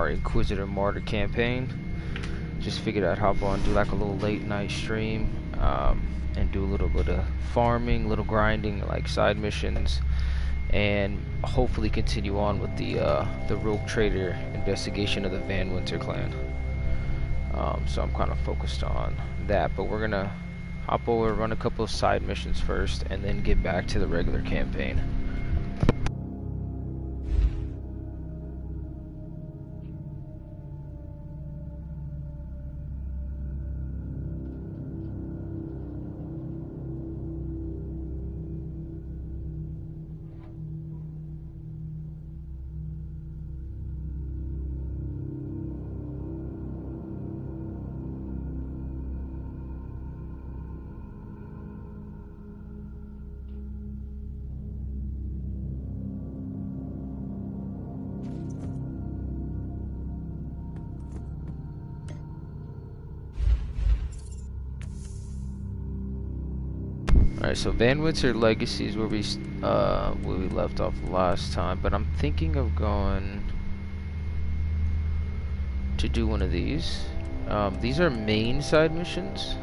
our Inquisitor Martyr campaign. Just figured I'd hop on, do like a little late night stream, and do a little bit of farming, little grinding, like side missions, and hopefully continue on with the Rogue Trader investigation of the Van Winter clan. So I'm kind of focused on that, but we're gonna hop over, run a couple of side missions first, and then get back to the regular campaign. Alright, so Van Winter Legacy is where we left off last time, but I'm thinking of going to do one of these. These are main side missions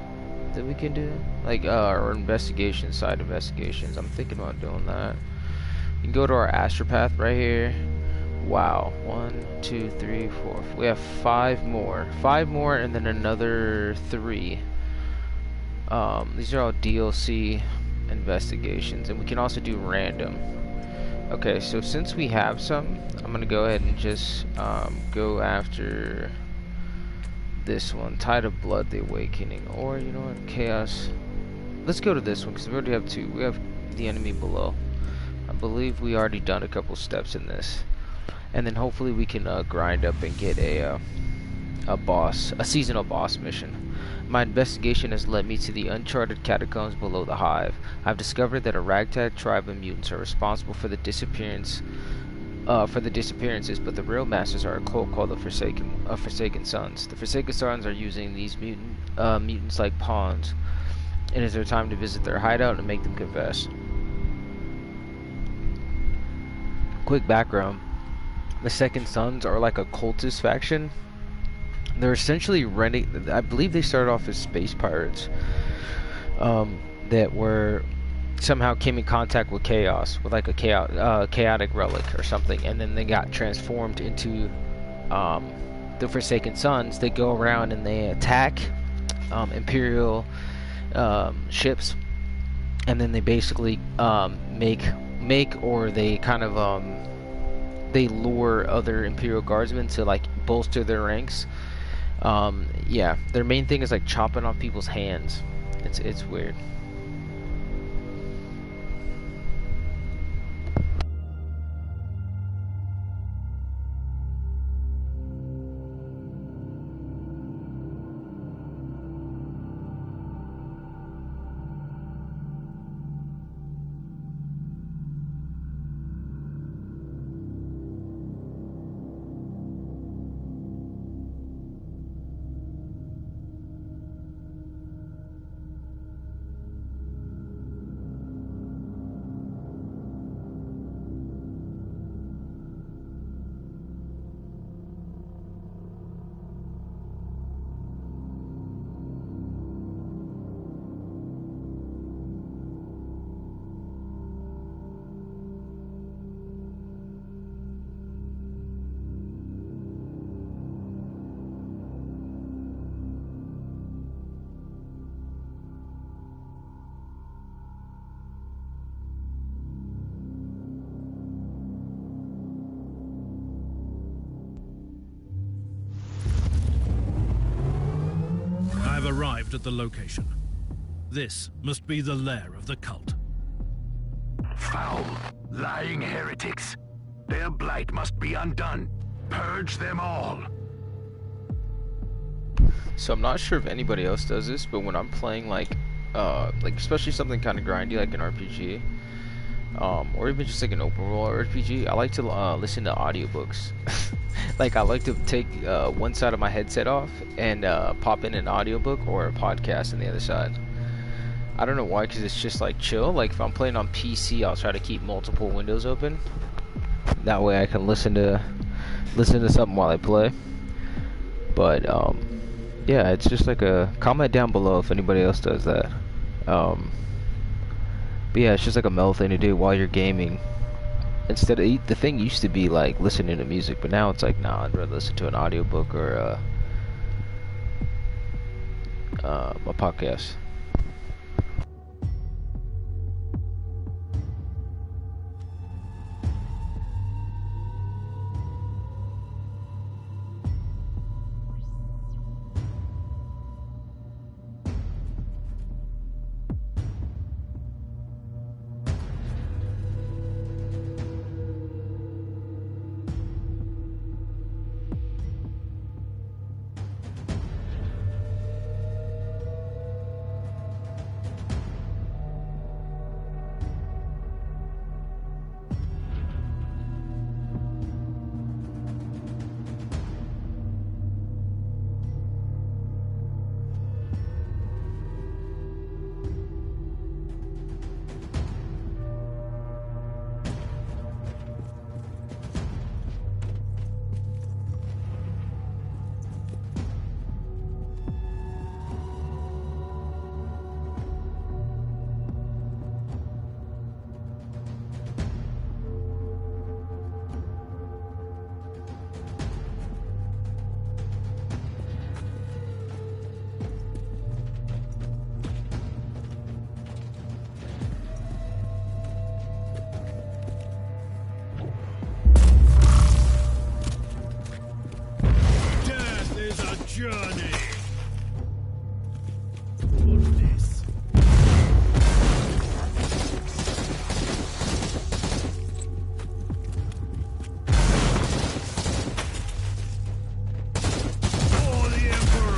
that we can do, like or investigation side investigations. I'm thinking about doing that. You can go to our astropath right here. Wow, 1, 2, 3, 4. We have 5 more, and then another 3. These are all DLC investigations, and we can also do random. Okay, so since we have some, I'm gonna go ahead and just go after this one, Tide of Blood, the Awakening, or you know what, Chaos. Let's go to this one because we already have 2. We have the enemy below. I believe we already done a couple steps in this, and then hopefully we can grind up and get a seasonal boss mission. My investigation has led me to the uncharted catacombs below the Hive. I've discovered that a ragtag tribe of mutants are responsible for the disappearances, but the real masters are a cult called the Forsaken Sons. The Forsaken Sons are using these mutants like pawns. It is their time to visit their hideout and make them confess. Quick background: the Second Sons are like a cultist faction. They're essentially renting. I believe they started off as space pirates that were somehow came in contact with chaos, with like a chaotic relic or something, and then they got transformed into the Forsaken Sons. They go around and they attack Imperial ships, and then they basically make or they kind of they lure other Imperial guardsmen to like bolster their ranks. Yeah, their main thing is like chopping off people's hands. It's weird. Arrived at the location. This must be the lair of the cult. Foul, lying heretics. Their blight must be undone. Purge them all. So I'm not sure if anybody else does this, but when I'm playing like especially something kind of grindy like an RPG, or even just like an open world RPG, I like to listen to audiobooks. Like I like to take one side of my headset off and pop in an audiobook or a podcast on the other side. I don't know why, because it's just like chill. Like if I'm playing on PC, I'll try to keep multiple windows open. That way I can listen to listen to something while I play. But yeah, it's just like a comment down below if anybody else does that. But yeah, it's just like a mellow thing to do while you're gaming. Instead of the thing used to be like listening to music, but now it's like, nah, I'd rather listen to an audiobook or a podcast. Journey. What's this? For the Emperor.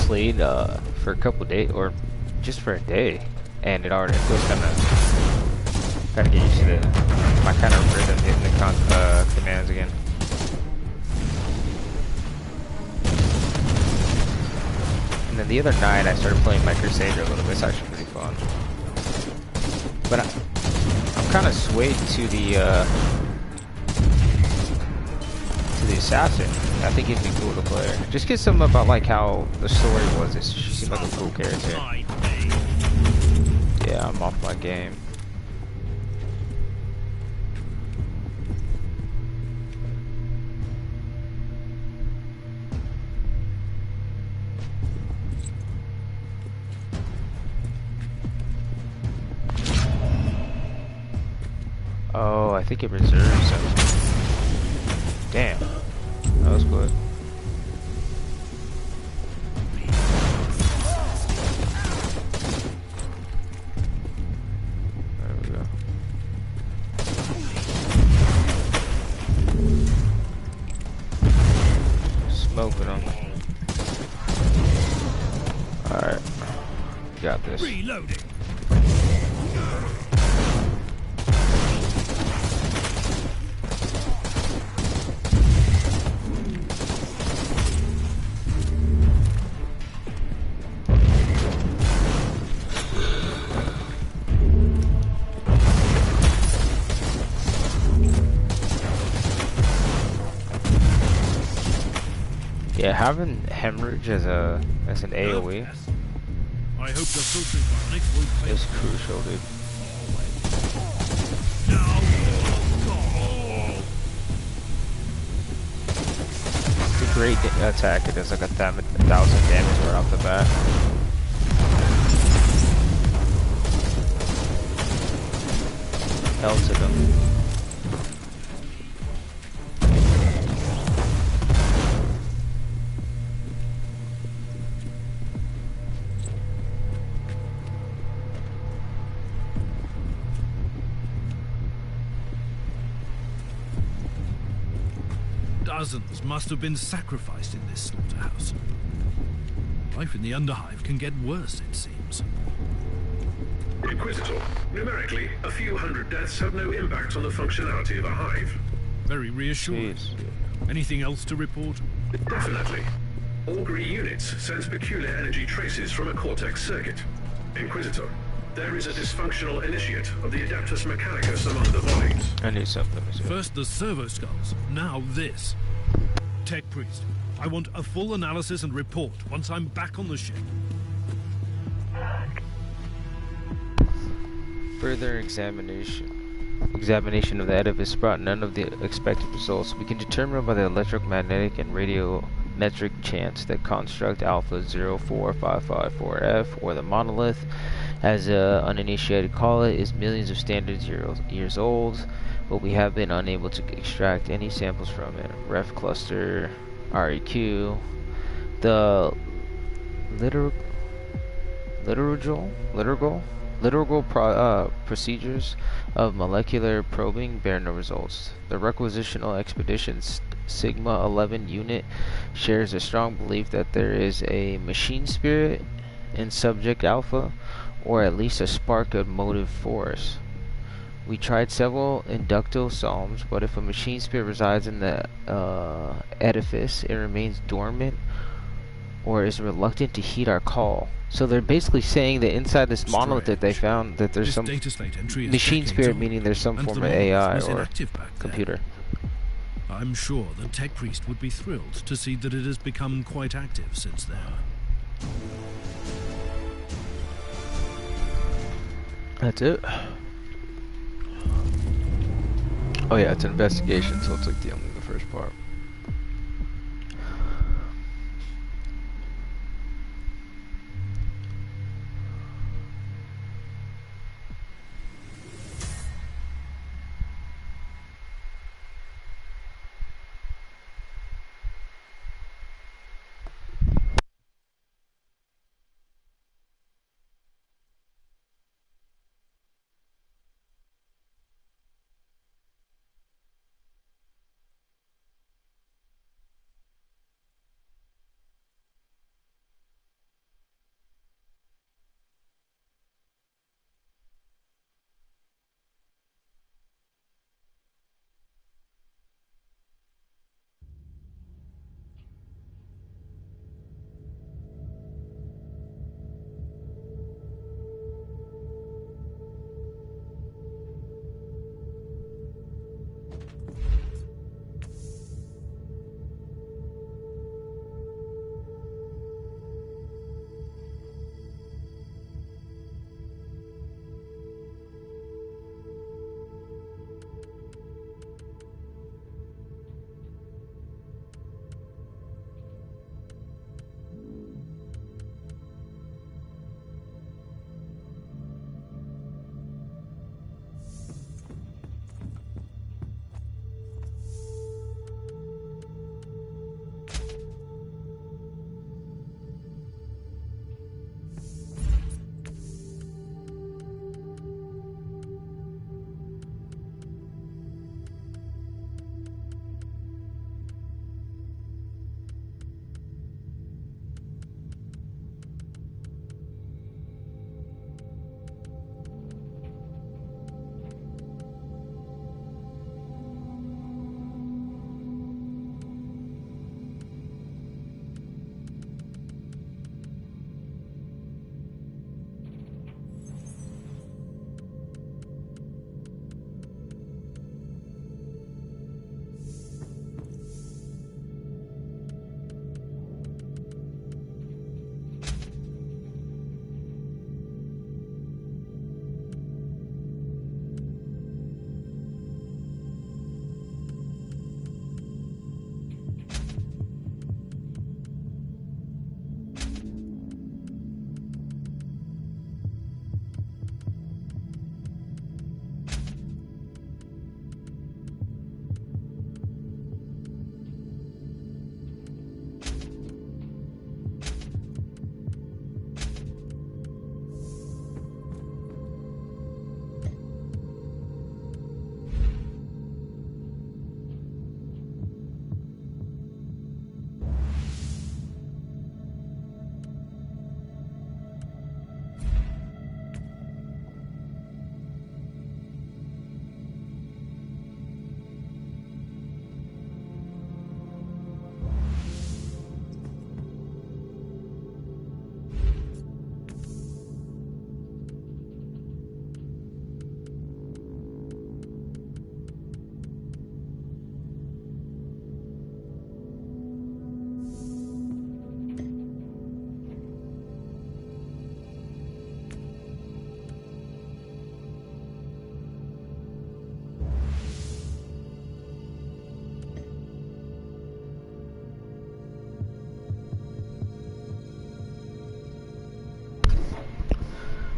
Played for a couple days, or just for a day, and it feels kind of get used to my kind of rhythm hitting the commands again. And then the other night I started playing my Crusader a little bit. It's actually pretty fun, but I'm kind of swayed to the assassin. I think it'd be cool to play her. Just get something about like how the story was. She seemed like a cool character. Yeah, I'm off my game. Oh, I think it reserves him. Damn. That was good. There we go. Smoking them. Alright. Got this. Reloading. Yeah, having hemorrhage as an AoE I hope the filtering bionics will pay. is crucial, dude. Now, It's a great attack. It does like 1,000 damage right off the bat. Melted them. dozens must have been sacrificed in this slaughterhouse. Life in the Underhive can get worse, it seems. Inquisitor, numerically, a few hundred deaths have no impact on the functionality of a hive. Very reassuring. Jeez. Anything else to report? Definitely. Augury units sense peculiar energy traces from a cortex circuit. Inquisitor, there is a dysfunctional initiate of the Adeptus Mechanicus among the bodies. I knew something was good. First the servo skulls, now this. Tech Priest, I want a full analysis and report once I'm back on the ship. Further examination of the edifice brought none of the expected results. We can determine by the electromagnetic and radiometric chants that construct Alpha 04554F, or the monolith, as uninitiated call it, is millions of standard years old, but we have been unable to extract any samples from it. Ref cluster, REQ, the literal procedures of molecular probing bear no results. The requisitional expedition's Sigma 11 unit shares a strong belief that there is a machine spirit in Subject Alpha, or at least a spark of motive force. We tried several inductive psalms, but if a machine spirit resides in the edifice, it remains dormant or is reluctant to heed our call. So they're basically saying that inside this monolith that they found, that there's some machine spirit, meaning there's some form of AI or computer. I'm sure the Tech Priest would be thrilled to see that it has become quite active since then. That's it. Oh yeah, it's an investigation, so it's like the first part.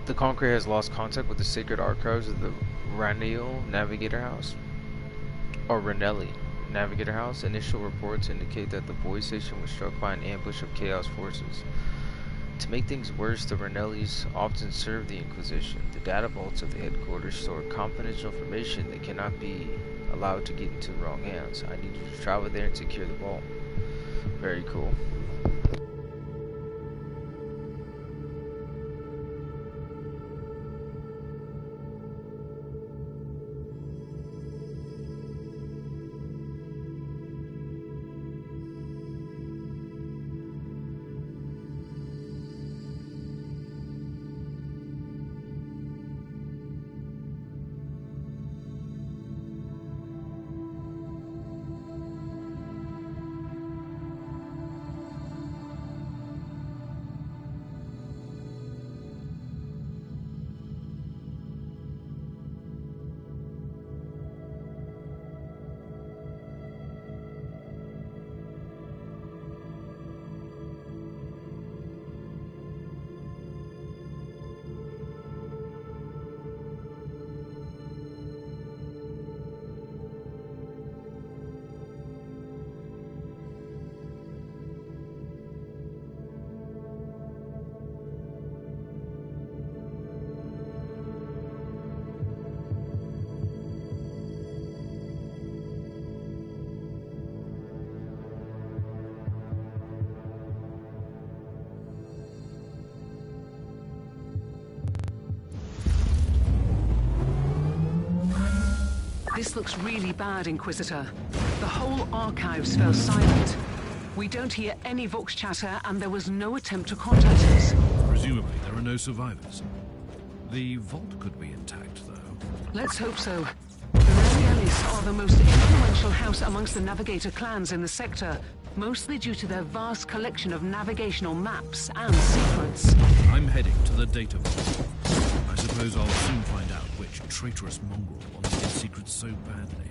The Conqueror has lost contact with the sacred archives of the Ranelli Navigator House, or Ranelli Navigator House. Initial reports indicate that the Void Station was struck by an ambush of Chaos forces. To make things worse, the Ranellis often serve the Inquisition. The data vaults of the headquarters store confidential information that cannot be allowed to get into the wrong hands. I need you to travel there and secure the vault. Very cool. This looks really bad, Inquisitor. The whole archives fell silent. We don't hear any Vox chatter, and there was no attempt to contact us. Presumably, there are no survivors. The vault could be intact, though. Let's hope so. The Ranellis are the most influential house amongst the Navigator clans in the sector, mostly due to their vast collection of navigational maps and secrets. I'm heading to the data vault. I suppose I'll soon find out which traitorous mongrel wants his secrets so badly.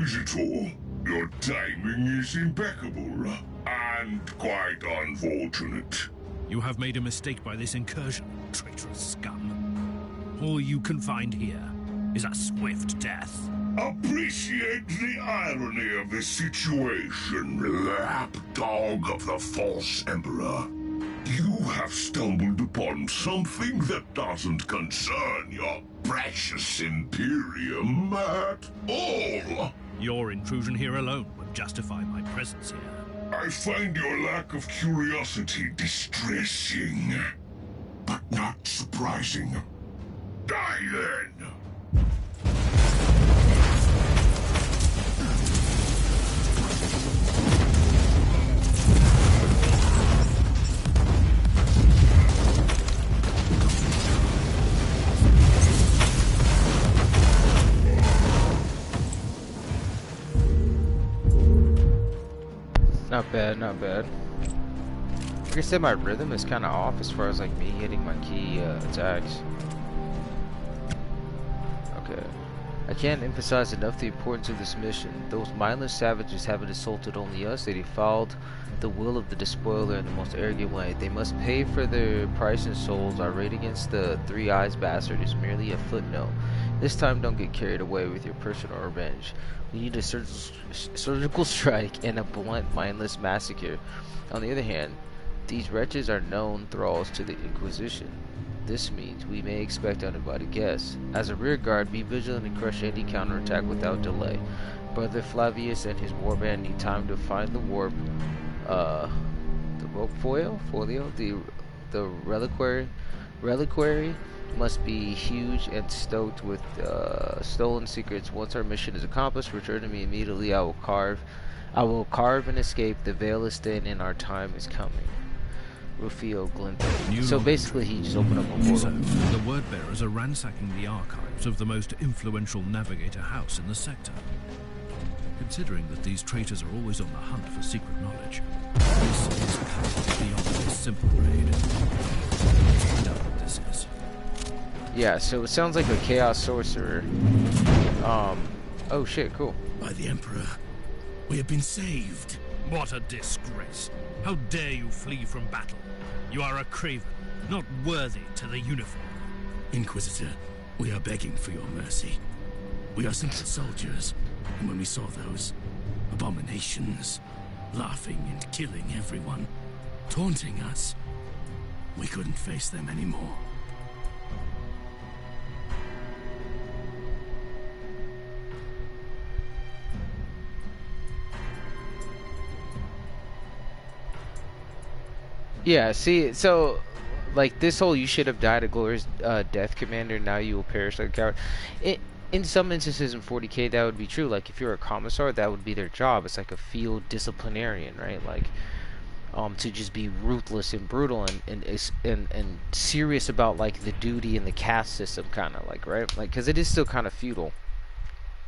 Inquisitor, your timing is impeccable, and quite unfortunate. You have made a mistake by this incursion, traitorous scum. All you can find here is a swift death. Appreciate the irony of this situation, lapdog of the false emperor. You have stumbled upon something that doesn't concern your precious Imperium at all. Your intrusion here alone would justify my presence here. I find your lack of curiosity distressing, but not surprising. Die then! Not bad, not bad. Like I said, my rhythm is kind of off as far as like me hitting my key attacks. Okay. I can't emphasize enough the importance of this mission. Those mindless savages haven't assaulted only us, they defiled the will of the despoiler in the most arrogant way. They must pay for their price in souls. Our raid against the Three Eyes bastard is merely a footnote. This time don't get carried away with your personal revenge. We need a surgical strike and a blunt, mindless massacre. On the other hand, these wretches are known thralls to the Inquisition. This means we may expect uninvited guests. As a rear guard, be vigilant and crush any counterattack without delay. Brother Flavius and his warband need time to find the warp, the rope folio, the reliquary, must be huge and stoked with stolen secrets. Once our mission is accomplished, return to me immediately. I will carve and escape. The veil is thin and our time is coming. Rufio Glintham. So basically he just opened up a portal. So, the word bearers are ransacking the archives of the most influential navigator house in the sector. Considering that these traitors are always on the hunt for secret knowledge, this is power beyond a simple raid. I know what this is. Yeah, so it sounds like a chaos sorcerer. Oh shit, cool. By the Emperor, we have been saved. What a disgrace. How dare you flee from battle? You are a craven, not worthy to the uniform. Inquisitor, we are begging for your mercy. We are simple soldiers, and when we saw those abominations laughing and killing everyone, taunting us, we couldn't face them anymore. Yeah, see, so, like, this whole you should have died a glorious death, Commander, now you will perish like a coward. In some instances in 40k, that would be true. Like, if you're a commissar, that would be their job. It's like a field disciplinarian, right? Like, to just be ruthless and brutal and serious about, like, the duty and the caste system, kind of, like, right? Like, because it is still kind of feudal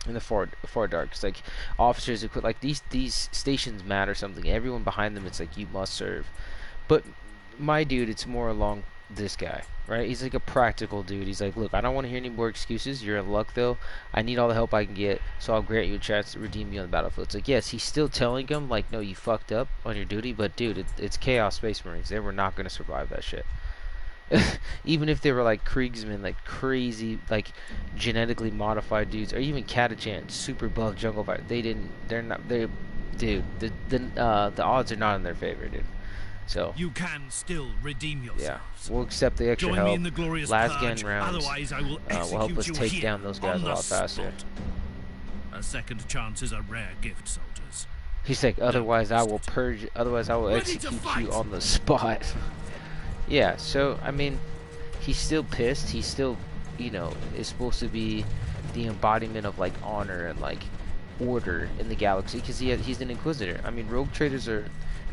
in the far dark. It's like, officers equip, like, these stations matter something. Everyone behind them, it's like, you must serve. But my dude, it's more along this guy, right? He's like a practical dude. He's like, look, I don't want to hear any more excuses. You're in luck, though. I need all the help I can get, so I'll grant you a chance to redeem me on the battlefield. It's like, yes, he's still telling him, like, no, you fucked up on your duty, but dude, it's Chaos Space Marines. They were not going to survive that shit. Even if they were like Kriegsmen, like crazy, like genetically modified dudes, or even Catachan, super buff jungle fighter, dude, the odds are not in their favor, dude. So you can still redeem yourselves. Yeah, we'll accept the extra Join help. Me in the glorious Last purge, gen rounds otherwise I will help us take down those guys a lot faster. A second chance is a rare gift, soldiers. He's like, otherwise I will purge. Otherwise I will execute you on the spot. Yeah. So I mean, he's still pissed. He's still, you know, is supposed to be the embodiment of like honor and like order in the galaxy because he's an Inquisitor. I mean, rogue traders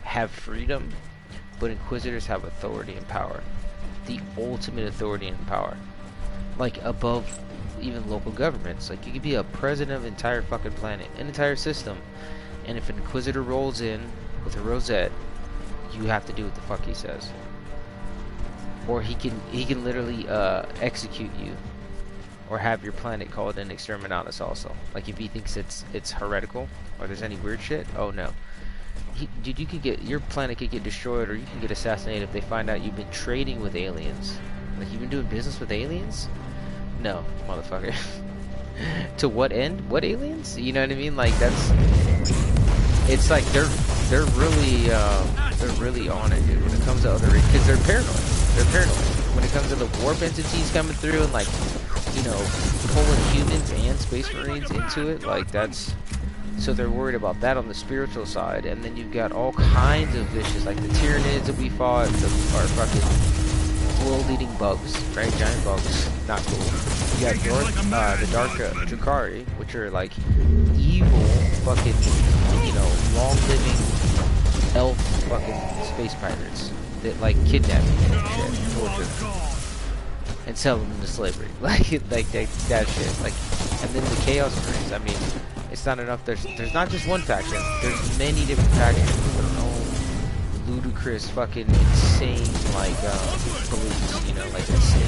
have freedom, but Inquisitors have authority and power. The ultimate authority and power. Like, above even local governments. Like, you could be a president of an entire fucking planet, an entire system, and if an Inquisitor rolls in with a rosette, you have to do what the fuck he says. Or he can literally execute you. Or have your planet called an exterminatus also. Like, if he thinks it's heretical, or there's any weird shit, oh no. Dude, your planet could get destroyed, or you can get assassinated if they find out you've been trading with aliens. Like, you've been doing business with aliens? No, motherfucker. To what end? What aliens? You know what I mean? Like, it's like they're really on it, dude. When it comes to other races, because they're paranoid. They're paranoid. When it comes to the warp entities coming through and like, you know, pulling humans and space marines into it, like that's. So they're worried about that on the spiritual side, and then you've got all kinds of vicious, like the Tyranids that we fought, are fucking world-eating bugs, right? Giant bugs, not cool. You got the Dark Drakari, which are like evil, fucking, you know, long-living elf fucking space pirates that like kidnap you and shit, torture, and sell them into slavery, like that shit. Like, and then the Chaos Marines. I mean. It's not enough. There's not just one faction. There's many different factions with their own ludicrous, fucking insane, like beliefs. You know, like insane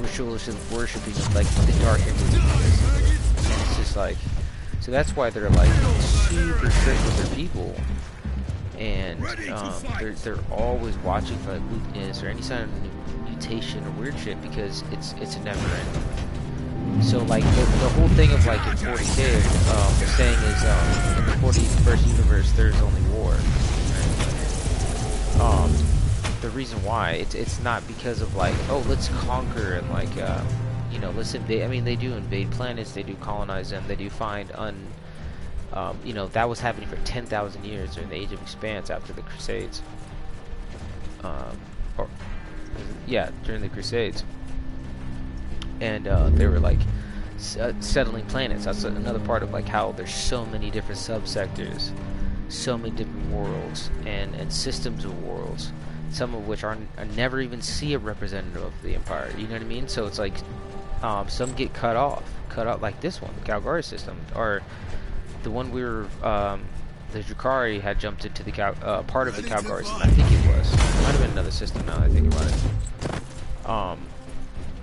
ritualistic worshiping of like the dark entities. And it's just like, so that's why they're like super strict with their people, and they're always watching for like weakness or any sign of mutation or weird shit because it's a never end. So like the whole thing of like in 40k, the saying is in the 41st universe there's only war. Right? The reason why it's not because of like, oh, let's conquer and like you know, let's invade. I mean, they do invade planets, they do colonize them, they do find you know, that was happening for 10,000 years during the Age of Expanse after the Crusades. During the Crusades. and they were like settling planets. That's another part of like how there's so many different subsectors, so many different worlds and systems of worlds, some of which I never even see a representative of the Empire. You know what I mean? So it's like some get cut off like this one, the Calgary system, or the one we were the Drukhari had jumped into the part of the Calgary system. I think it was. It might have been another system now that I think about it.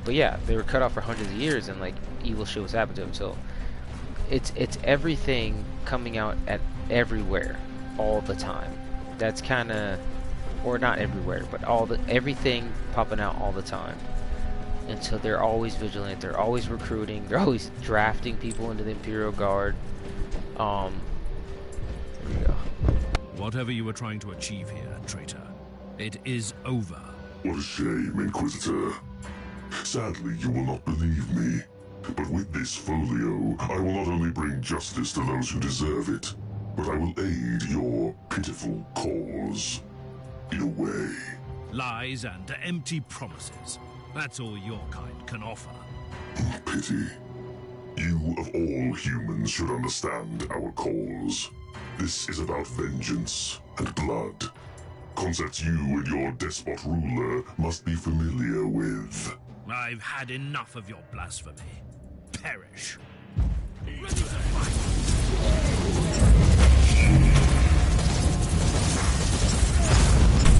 But yeah, they were cut off for hundreds of years, and like evil shit was happening to them. So it's everything coming out at everywhere all the time. That's kind of, or not everywhere, but everything popping out all the time. And so they're always vigilant. They're always recruiting. They're always drafting people into the Imperial Guard. Here we go. Whatever you were trying to achieve here, traitor, it is over. What a shame, Inquisitor. Sadly, you will not believe me. But with this folio, I will not only bring justice to those who deserve it, but I will aid your pitiful cause. In a way. Lies and empty promises. That's all your kind can offer. Pity. You, of all humans, should understand our cause. This is about vengeance and blood. Concepts you and your despot ruler must be familiar with. I've had enough of your blasphemy. Perish.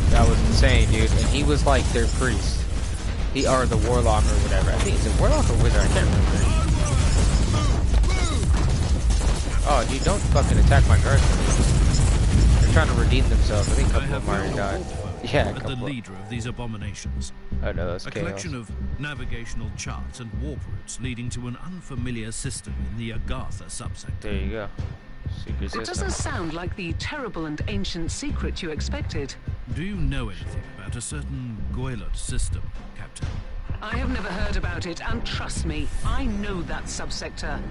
That was insane, dude. And he was like their priest. Or the warlock or whatever. I think it's a warlock or wizard. I can't remember. Oh, dude, don't fucking attack my guards. They're trying to redeem themselves. I think a couple of them already died. Yeah, a couple. The leader of these abominations. Oh no, that's a chaos. Collection of navigational charts and warp routes leading to an unfamiliar system in the Agartha subsector. There you go. Secret system. It doesn't sound like the terrible and ancient secret you expected. Do you know anything about a certain Goylot system, Captain? I have never heard about it, and trust me, I know that subsector.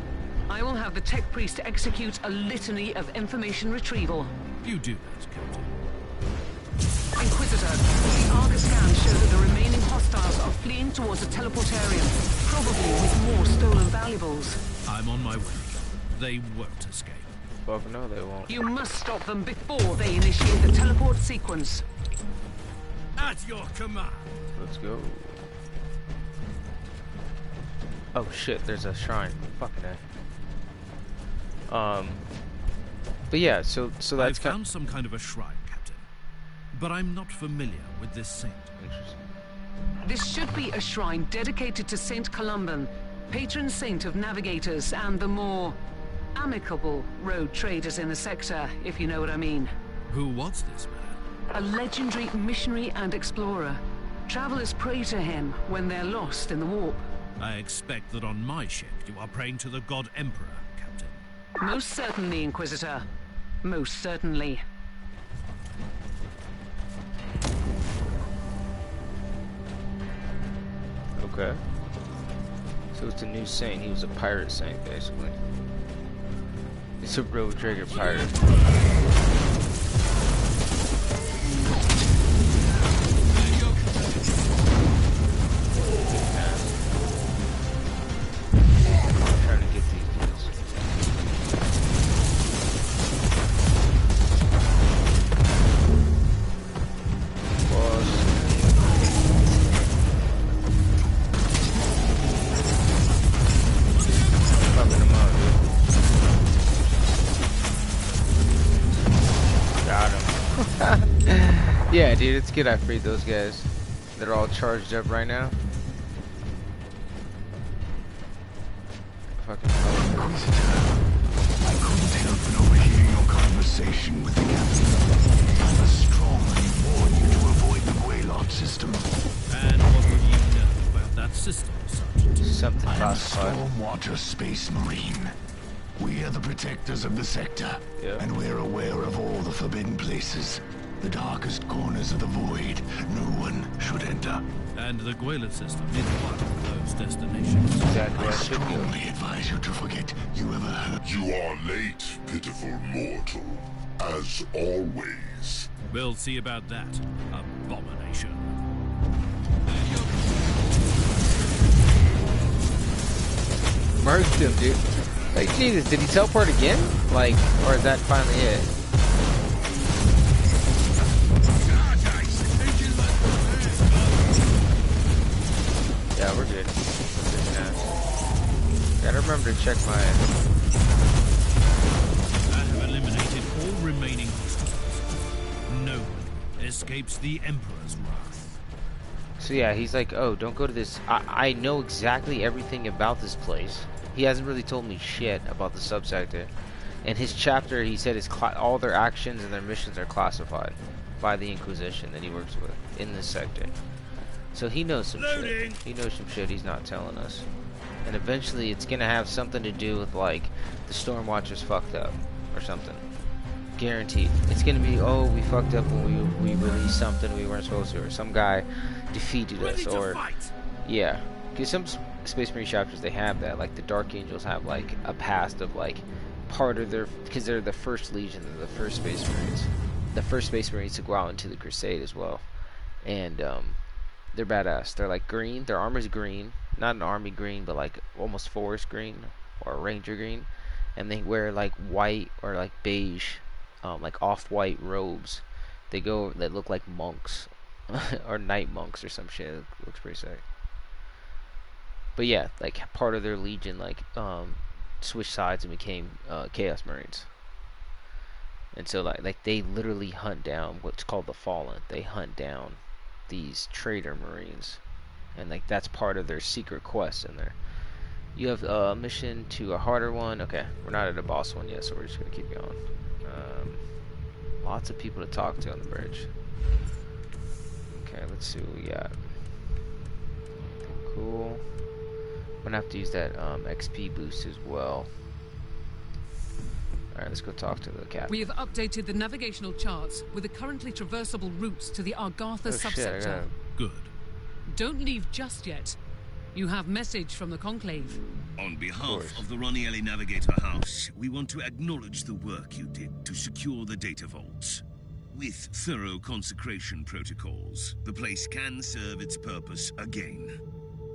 I will have the tech priest execute a litany of information retrieval. You do that, Captain. Inquisitor, the Argus scans show that the remaining hostiles are fleeing towards a teleportarium, probably with more stolen valuables. I'm on my way. They won't escape. Fuck no, they won't. You must stop them before they initiate the teleport sequence. At your command. Let's go. Oh shit, there's a shrine. Fucking A. But yeah, so that's I found some kind of a shrine, Captain. But I'm not familiar with this saint. Interesting. This should be a shrine dedicated to Saint Columban, patron saint of navigators and the more amicable road traders in the sector, if you know what I mean. Who was this man? A legendary missionary and explorer. Travelers pray to him when they're lost in the warp. I expect that on my ship you are praying to the God Emperor, Captain. Most certainly, Inquisitor. Most certainly. Okay. So it's a new saint. He was a pirate saint, basically. It's a road trader pirate. Trying to get these dudes. Fucking them up, dude. Got him. Yeah, dude, it's good I freed those guys. They're all charged up right now. Fucking Inquisitor, I couldn't help but overhear your conversation with the captain. I must strongly warn you to avoid the Goylot system. And what would you know about that system, Sergeant? something I am a classified. Stormwater Space Marine. We are the protectors of the sector, Yeah. and we're aware of all the forbidden places. The darkest corners of the void. No one should enter. And the Goylot system is one of those destinations. Exactly. I I should go. strongly advise you to forget you ever heard. You are late, pitiful mortal, as always. We'll see about that, abomination. murked him, dude. Like, Jesus, did he teleport again? Like, or is that finally it? Yeah, we're good. Gotta remember to check my... I have eliminated all remaining hostiles. No one escapes the Emperor's wrath. So yeah, he's like, oh, don't go to this. I know exactly everything about this place. He hasn't really told me shit about the subsector. In his chapter, he said all their actions and their missions are classified by the Inquisition that he works with in this sector. So he knows some shit. He knows some shit he's not telling us. And eventually it's gonna have something to do with, like, the Stormwatchers fucked up or something. Guaranteed. It's gonna be, oh, we fucked up when we released something we weren't supposed to, or some guy defeated us, or yeah. Because some Space Marine chapters, they have that. Like the Dark Angels have like a past of like part of their, because they're the first Legion, they're the first Space Marines, the first Space Marines to go out into the Crusade as well, and they're badass. They're like green. Their armor's green, not an army green, but like almost forest green or ranger green, and they wear like white or like beige, like off-white robes. They look like monks or night monks or some shit. It looks pretty sick. But yeah, like part of their Legion like switched sides and became Chaos Marines. And so like they literally hunt down what's called the Fallen. They hunt down these traitor Marines, and like that's part of their secret quest in there. You have a mission to a harder one. Okay, we're not at a boss one yet, so we're just gonna keep going. Lots of people to talk to on the bridge. Okay, let's see what we got. Cool. I'm gonna have to use that XP boost as well. Alright, let's go talk to the captain. We have updated the navigational charts with the currently traversable routes to the Argatha subsector. Good. Don't leave just yet. You have message from the Conclave. On behalf of the Ronielli Navigator House, we want to acknowledge the work you did to secure the data vaults. With thorough consecration protocols, the place can serve its purpose again.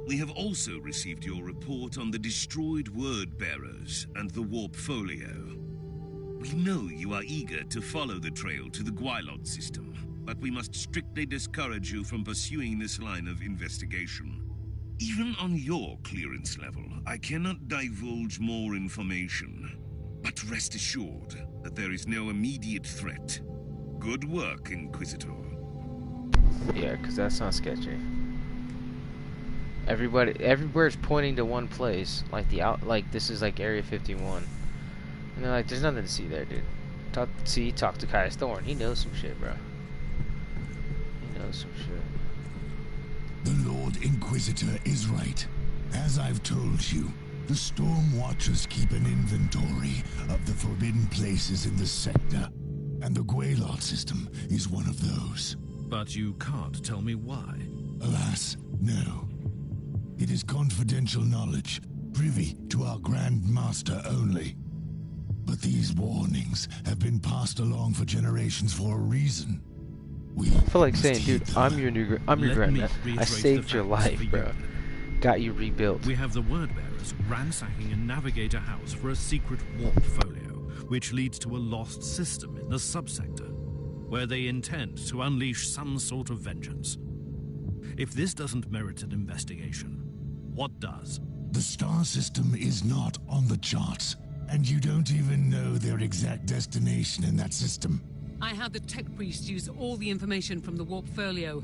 We have also received your report on the destroyed word bearers and the warp folio. We know you are eager to follow the trail to the Gwailot system, but we must strictly discourage you from pursuing this line of investigation. Even on your clearance level, I cannot divulge more information, but rest assured that there is no immediate threat. Good work, Inquisitor. Yeah, because that sounds sketchy. Everywhere's pointing to one place, like like this is like Area 51, and they're like, "There's nothing to see there, dude." Talk to Caius Thorn. He knows some shit, bro. He knows some shit. The Lord Inquisitor is right. As I've told you, the Storm Watchers keep an inventory of the forbidden places in the sector, and the Gwailot system is one of those. But you can't tell me why. Alas, no. It is confidential knowledge, privy to our Grand Master only. But these warnings have been passed along for generations for a reason. I feel like saying, dude, I'm your granddad. I saved your life, bro. Got you rebuilt. We have the word bearers ransacking a navigator house for a secret warp folio, which leads to a lost system in the subsector, where they intend to unleash some sort of vengeance. If this doesn't merit an investigation, what does? The star system is not on the charts, and you don't even know their exact destination in that system. I had the tech priest use all the information from the warp folio.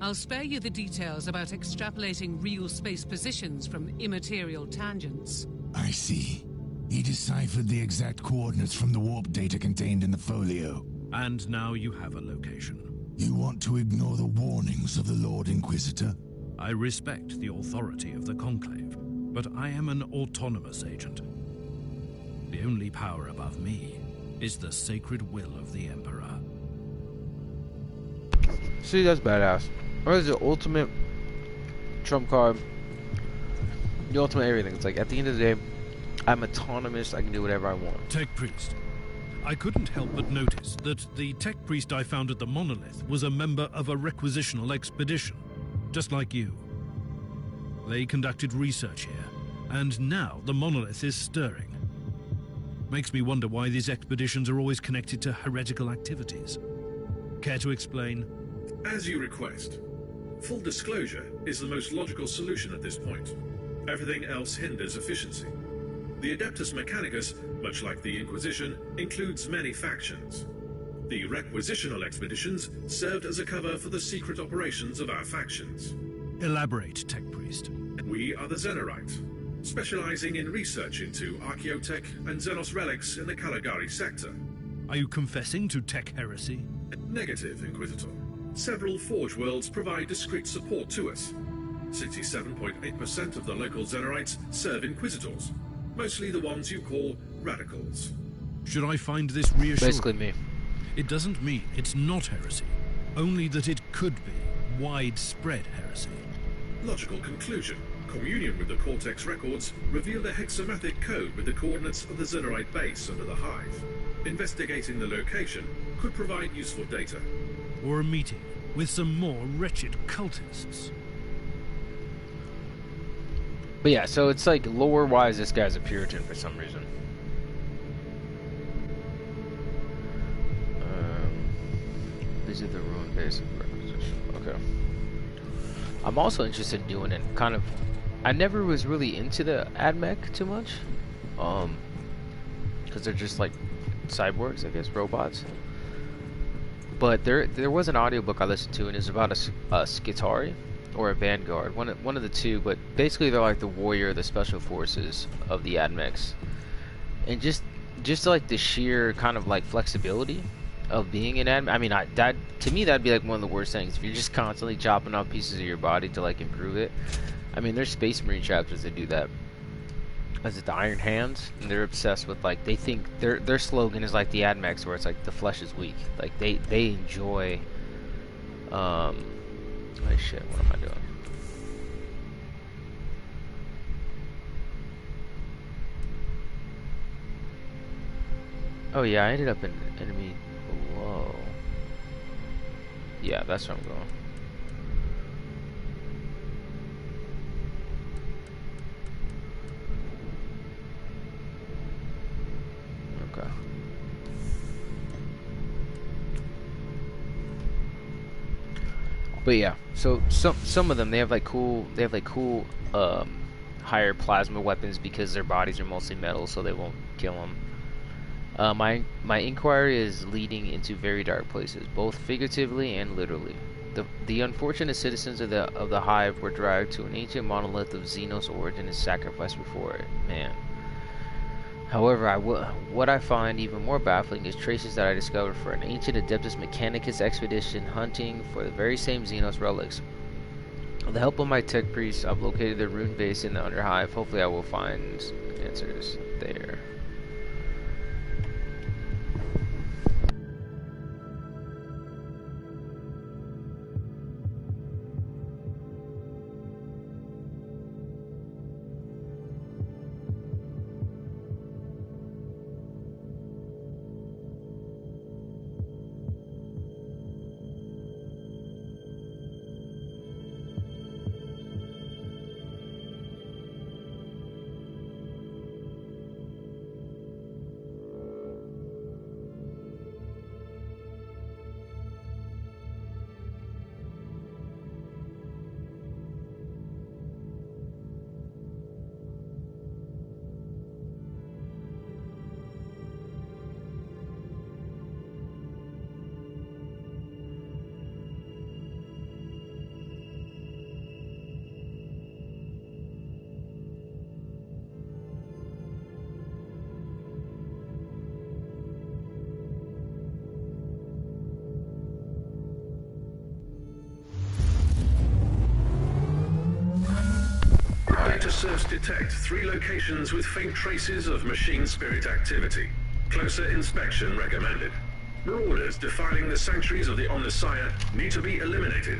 I'll spare you the details about extrapolating real space positions from immaterial tangents. I see. He deciphered the exact coordinates from the warp data contained in the folio. And now you have a location. You want to ignore the warnings of the Lord Inquisitor? I respect the authority of the Conclave, but I am an autonomous agent. The only power above me is the sacred will of the Emperor. See, that's badass. What is the ultimate trump card? The ultimate everything. It's like, at the end of the day, I'm autonomous, I can do whatever I want. Tech Priest. I couldn't help but notice that the tech priest I found at the monolith was a member of a requisitional expedition, just like you. They conducted research here And now the monolith is stirring. Makes me wonder why these expeditions are always connected to heretical activities. Care to explain? As you request. Full disclosure is the most logical solution at this point. Everything else hinders efficiency. The Adeptus Mechanicus, much like the Inquisition, includes many factions. The requisitional expeditions served as a cover for the secret operations of our factions. Elaborate, Tech Priest. We are the Xenorite, specializing in research into archaeotech and Xenos relics in the Caligari sector. Are you confessing to tech heresy? Negative, Inquisitor. Several Forge worlds provide discreet support to us. 67.8% of the local Xenorites serve Inquisitors, mostly the ones you call radicals. Should I find this reassuring? Basically me. It doesn't mean it's not heresy, only that it could be widespread heresy. Logical conclusion. Communion with the Cortex records revealed a hexamathic code with the coordinates of the Xenorite base under the Hive. Investigating the location could provide useful data. Or a meeting with some more wretched cultists. But yeah, so it's like lore-wise, this guy's a Puritan for some reason. Visit the ruined base of requisition. Okay. I'm also interested in doing it kind of. I never was really into the AdMech too much, because they're just like cyborgs, I guess, robots. But there was an audiobook I listened to, and it's about a Skitari or a Vanguard, one of the two. But basically, they're like the warrior, the special forces of the AdMechs, and just like the sheer kind of like flexibility of being an admin. I mean, that to me that'd be like one of the worst things if you're just constantly chopping off pieces of your body to like improve it. I mean, there's Space Marine chapters that do that. Is it the Iron Hands? And they're obsessed with like they think their slogan is like the AdMechs, where it's like the flesh is weak. Like they enjoy. Oh shit! What am I doing? Oh yeah, I ended up in enemy below. Yeah, that's where I'm going. Okay. But yeah, so some of them they have like cool higher plasma weapons because their bodies are mostly metal, so they won't kill them. My inquiry is leading into very dark places, both figuratively and literally. The unfortunate citizens of the Hive were dragged to an ancient monolith of Xenos origin and sacrificed before it. Man. However, what I find even more baffling is traces that I discovered for an ancient Adeptus Mechanicus expedition hunting for the very same Xenos relics. With the help of my tech priests, I've located the rune base in the Underhive. Hopefully I will find answers there. Serves detect 3 locations with faint traces of machine spirit activity. Closer inspection recommended. Marauders defiling the sanctuaries of the Omnissiah need to be eliminated.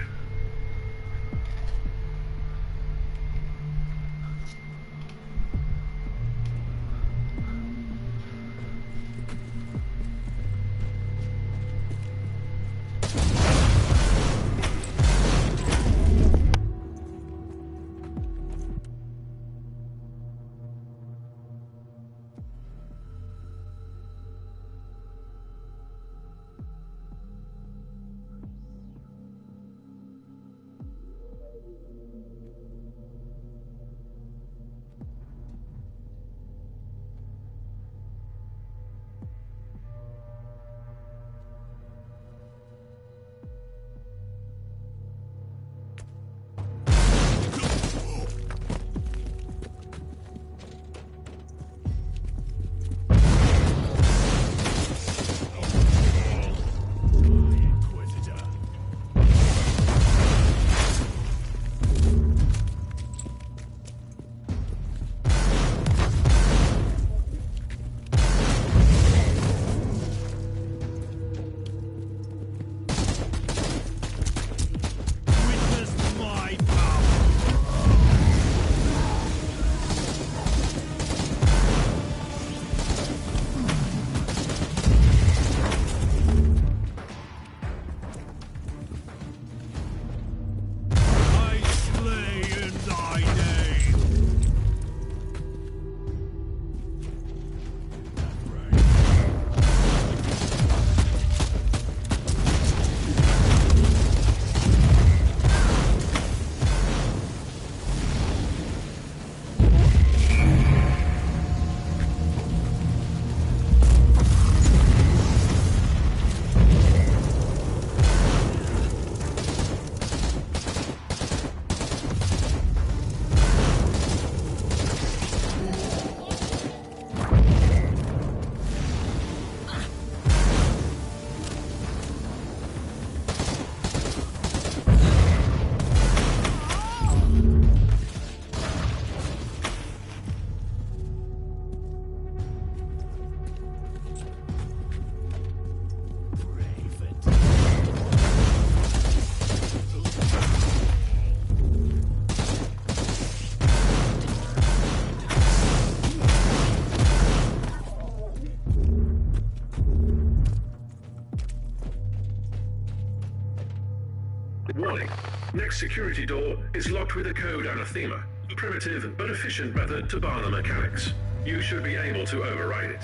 Next security door is locked with a code anathema, a primitive but efficient method to bar the mechanics. You should be able to override it.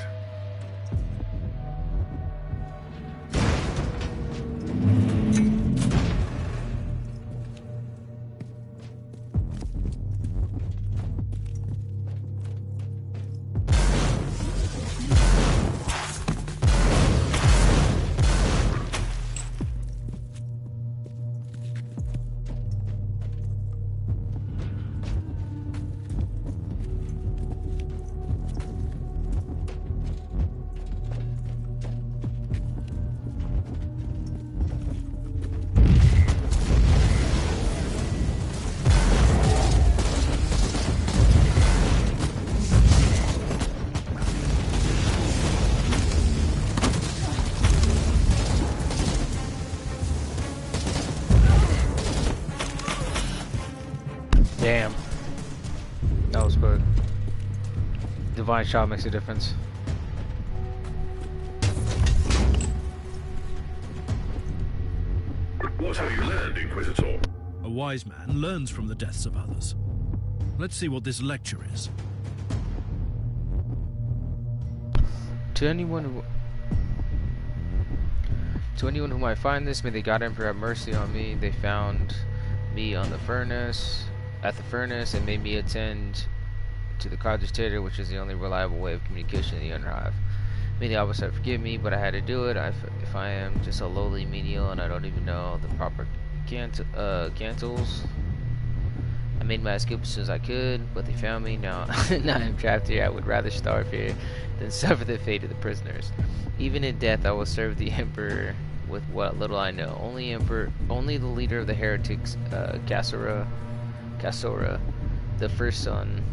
Damn. That was good. Divine shot makes a difference. What have you learned, Inquisitor? A wise man learns from the deaths of others. Let's see what this lecture is. To anyone who might find this, may the God Emperor have mercy on me. They found me on the furnace, and made me attend to the cogitator, which is the only reliable way of communication in the Underhive. May the officer forgive me, but I had to do it. If I am just a lowly menial and I don't even know the proper cantles. I made my escape as soon as I could, but they found me. Now I'm trapped here. I would rather starve here than suffer the fate of the prisoners. Even in death, I will serve the Emperor with what little I know. Only the leader of the heretics, Cassora, the first son,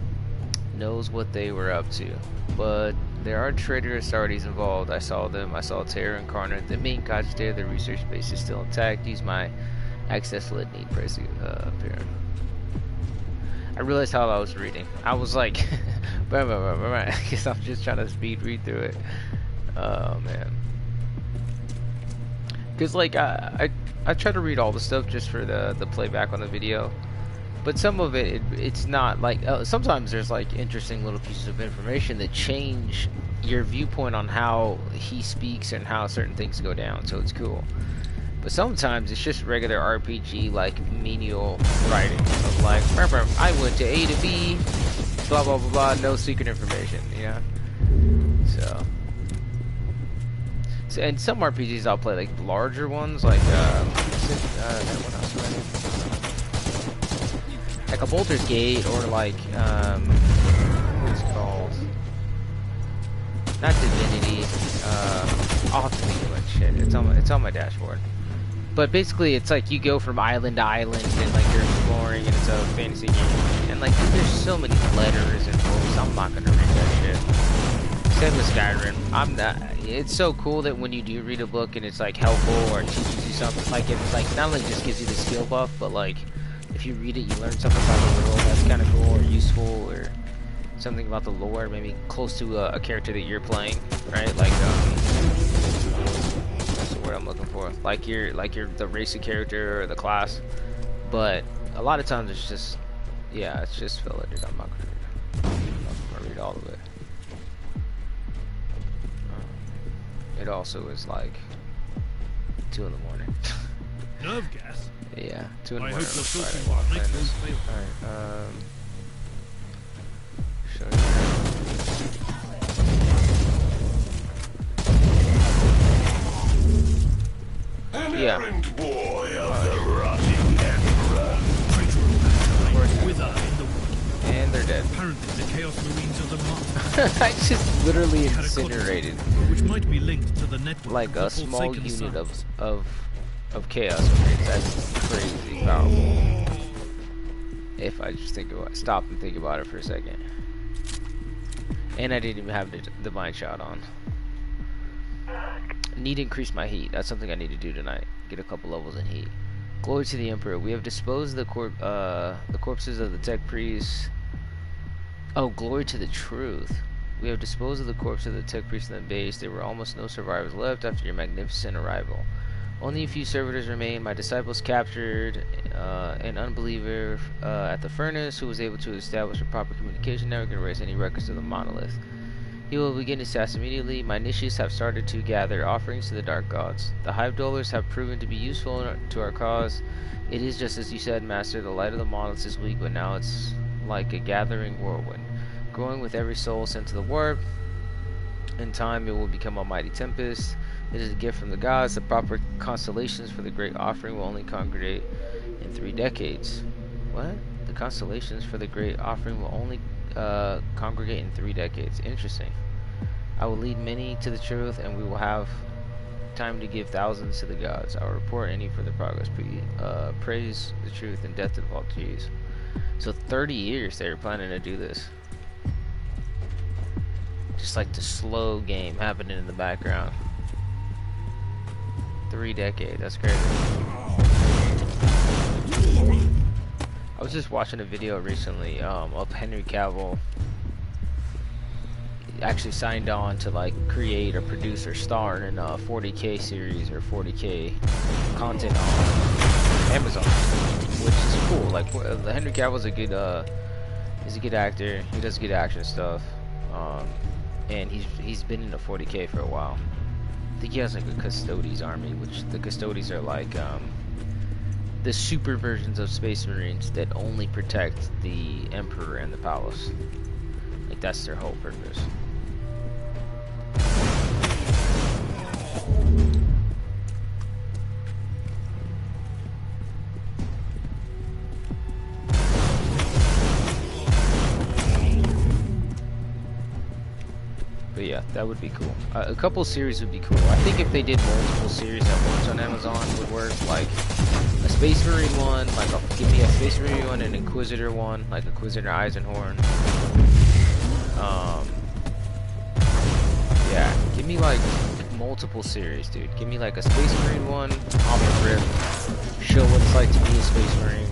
knows what they were up to. But there are traitorous authorities involved. I saw them. I saw Terror Incarnate. The main cogitator, the research base is still intact. Use my access litany. Press apparent. I realized how I was reading. I was like, because I'm just trying to speed read through it. Oh man. Because like I try to read all the stuff just for the playback on the video, but some of it's not like sometimes there's like interesting little pieces of information that change your viewpoint on how he speaks and how certain things go down, so it's cool. But sometimes it's just regular RPG like menial writing of like I went to A to B, blah blah blah blah, no secret information, you know. So and some RPGs I'll play like larger ones, like like a Baldur's Gate, or like what's it called? Not Divinity. I'll have to think of that shit. It's on my dashboard. But basically, it's like you go from island to island, and like you're exploring, and it's a fantasy game. And like, there's so many letters and books. I'm not gonna read that shit. Same with Skyrim. I'm not. It's so cool that when you do read a book and it's like helpful or teaches you something, like it's like not only just gives you the skill buff, but like if you read it, you learn something about the world that's kind of cool or useful, or something about the lore, maybe close to a character that you're playing, right? Like that's the word I'm looking for. Like you're the race of character or the class. But a lot of times it's just, yeah, it's just filler, dude. I'm not gonna read all of it. It also is like 2 in the morning. Nerve gas? Yeah, 2 in the I morning. hope the filthy one makes those fail. Alright, yeah. Errant boy of the rotting emperor. Wither in the wood. And they're dead. Apparently the Chaos Marines are the Martyrs. I just literally incinerated. Which might be linked to the network Like a of small Forsaken unit Sons. of Chaos Marines. That's crazy powerful. If I just stop and think about it for a second. And I didn't even have the divine shot on. Need to increase my heat. That's something I need to do tonight. Get a couple levels in heat. Glory to the Emperor. We have disposed of the corpses of the tech priests. Oh, glory to the truth. We have disposed of the corpse of the tech priests in the base. There were almost no survivors left after your magnificent arrival. Only a few servitors remain. My disciples captured an unbeliever at the furnace who was able to establish a proper communication network and erase any records of the monolith. He will begin his task immediately. My initiates have started to gather offerings to the dark gods. The hive dwellers have proven to be useful to our cause. It is just as you said, Master. The light of the monolith is weak, but now it's like a gathering whirlwind, growing with every soul sent to the warp. In time, it will become a mighty tempest. It is a gift from the gods. The proper constellations for the great offering will only congregate in 3 decades. What? The constellations for the great offering will only congregate in 3 decades. Interesting. I will lead many to the truth, and we will have time to give thousands to the gods. I will report any further progress. Praise the truth and death to the false Jews. So 30 years they were planning to do this. Just like the slow game happening in the background. 3 decades. That's crazy. I was just watching a video recently of Henry Cavill actually signed on to like create or produce or star in a 40K series or 40K content on Amazon, which is cool. Like Henry Cavill's he's a good actor. He does good action stuff, and he's been in the 40K for a while. I think he has like a Custodes army, which the Custodes are like the super versions of Space Marines that only protect the Emperor and the Palace. Like that's their whole purpose. But yeah, that would be cool. A couple series would be cool. I think if they did multiple series at once on Amazon would work. Like a Space Marine one, like give me a Space Marine one, an Inquisitor one, like Inquisitor Eisenhorn. Yeah, give me like multiple series, dude. Give me like a Space Marine one, Common Rip, show what it's like to be a Space Marine.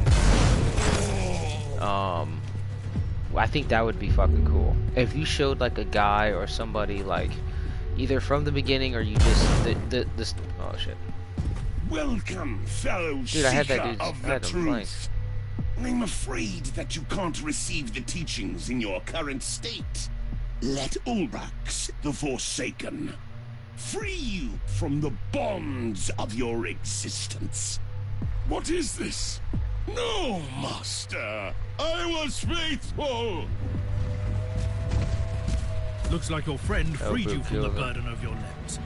I think that would be fucking cool. If you showed like a guy or somebody like either from the beginning or you just this oh shit. Welcome, fellow Dude, I had that seeker dude's of the head on blank. truth. I'm afraid that you can't receive the teachings in your current state. Let Ulbrax, the Forsaken, free you from the bonds of your existence. What is this? No, Master. I was faithful. Looks like your friend freed you from the Kills him. burden of your limbs.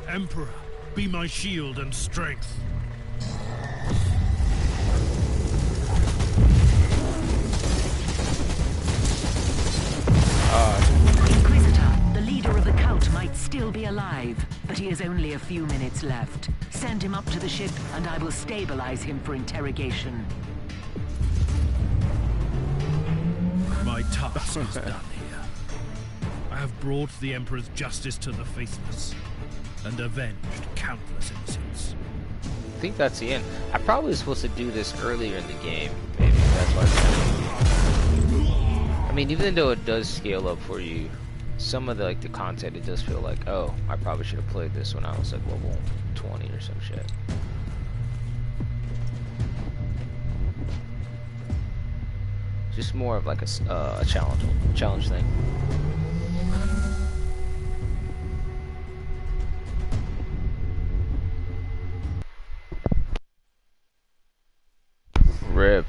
Emperor, be my shield and strength. Inquisitor, the leader of the cult might still be alive, but he has only a few minutes left. Send him up to the ship, and I will stabilize him for interrogation. My task is done here. I have brought the Emperor's justice to the faithless and avenged countless innocents. I think that's the end. I probably was supposed to do this earlier in the game. Maybe that's why it's I mean, even though it does scale up for you, some of the like the content, it does feel like, oh, I probably should have played this when I was like level 20 or some shit. Just more of like a challenge thing. RIP.